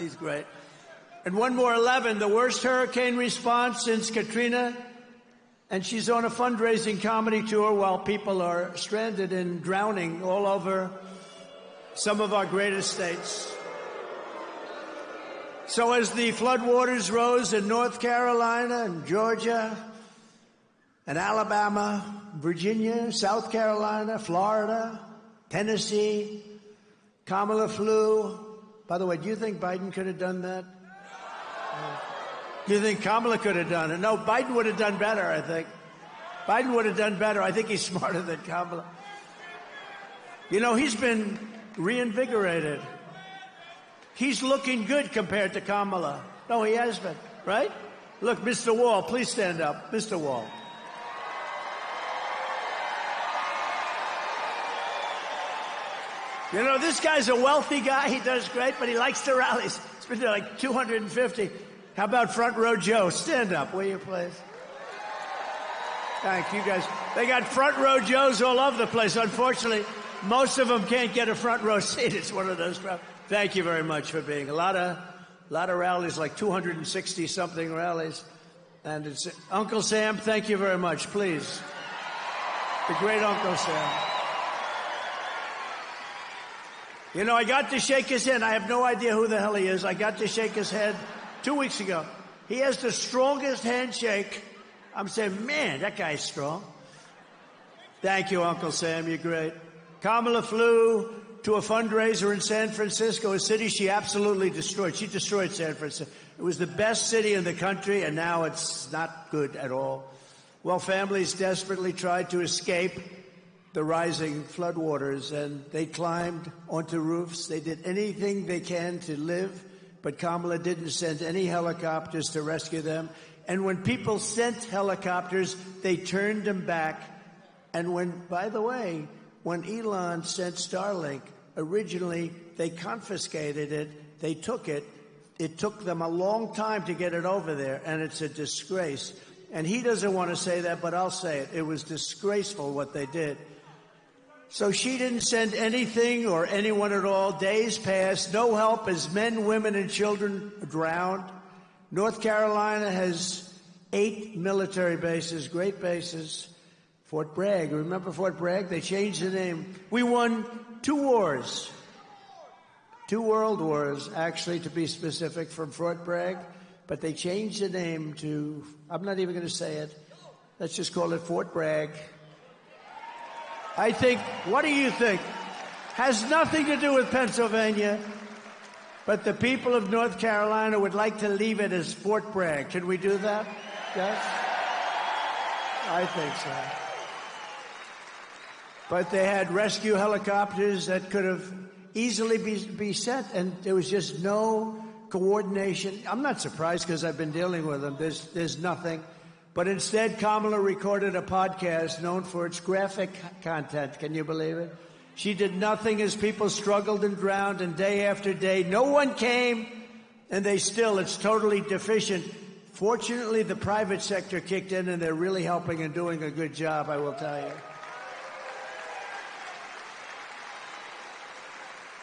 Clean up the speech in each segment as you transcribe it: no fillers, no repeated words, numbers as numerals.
He's great. And one more, 11, the worst hurricane response since Katrina. And she's on a fundraising comedy tour while people are stranded and drowning all over some of our greatest states. So as the floodwaters rose in North Carolina and Georgia and Alabama, Virginia, South Carolina, Florida, Tennessee, Kamala flew. By the way, do you think Biden could have done that? Do you think Kamala could have done it? No, Biden would have done better, I think. Biden would have done better. I think he's smarter than Kamala. You know, he's been reinvigorated. He's looking good compared to Kamala. No, he has been, right? Look, Mr. Wall, please stand up. Mr. Wall. You know, this guy's a wealthy guy. He does great, but he likes to rally. He's been to like 250. How about Front Row Joe? Stand up, will you, please? Thank you, guys. They got Front Row Joes all over the place. Unfortunately, most of them can't get a front row seat. It's one of those crowds. Thank you very much for being. A lot of rallies, like 260-something rallies. And it's Uncle Sam, thank you very much, please. The great Uncle Sam. You know, I got to shake his hand. I have no idea who the hell he is. I got to shake his hand 2 weeks ago. He has the strongest handshake. I'm saying, man, that guy's strong. Thank you, Uncle Sam. You're great. Kamala flew to a fundraiser in San Francisco, a city she absolutely destroyed. She destroyed San Francisco. It was the best city in the country, and now it's not good at all. Well, families desperately tried to escape the rising floodwaters, and they climbed onto roofs. They did anything they can to live, but Kamala didn't send any helicopters to rescue them. And when people sent helicopters, they turned them back. And by the way, when Elon sent Starlink, originally they confiscated it, they took it. It took them a long time to get it over there, and it's a disgrace. And he doesn't want to say that, but I'll say it. It was disgraceful what they did. So she didn't send anything or anyone at all. Days passed, no help as men, women, and children drowned. North Carolina has 8 military bases, great bases. Fort Bragg, remember Fort Bragg? They changed the name. We won 2 wars, 2 world wars, actually, to be specific, from Fort Bragg. But they changed the name to, I'm not even going to say it. Let's just call it Fort Bragg. I think, what do you think? Has nothing to do with Pennsylvania, but the people of North Carolina would like to leave it as Fort Bragg. Can we do that? Yes? I think so. But they had rescue helicopters that could have easily be sent, and there was just no coordination. I'm not surprised because I've been dealing with them. There's nothing. But instead, Kamala recorded a podcast known for its graphic content. Can you believe it? She did nothing as people struggled and drowned, and day after day, no one came, and it's totally deficient. Fortunately, the private sector kicked in, and they're really helping and doing a good job, I will tell you.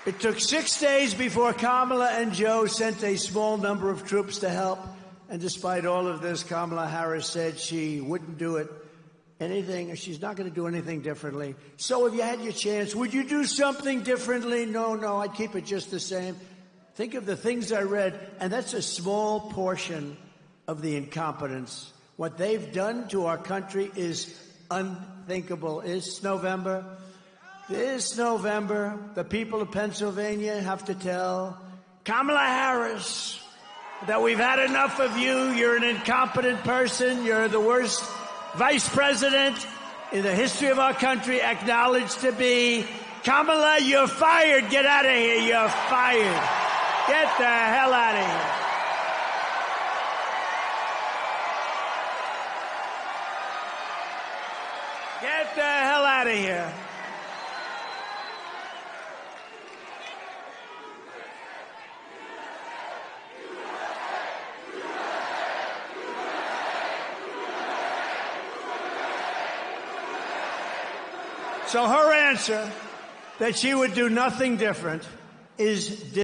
It took 6 days before Kamala and Joe sent a small number of troops to help. And despite all of this, Kamala Harris said she wouldn't do anything. She's not going to do anything differently. So if you had your chance, would you do something differently? No, I'd keep it just the same. Think of the things I read, and that's a small portion of the incompetence. What they've done to our country is unthinkable. This November, the people of Pennsylvania have to tell Kamala Harris that we've had enough of you. You're an incompetent person. You're the worst vice president in the history of our country, acknowledged to be. Kamala, you're fired. Get out of here. You're fired. Get the hell out of here. Get the hell out of here. So her answer that she would do nothing different is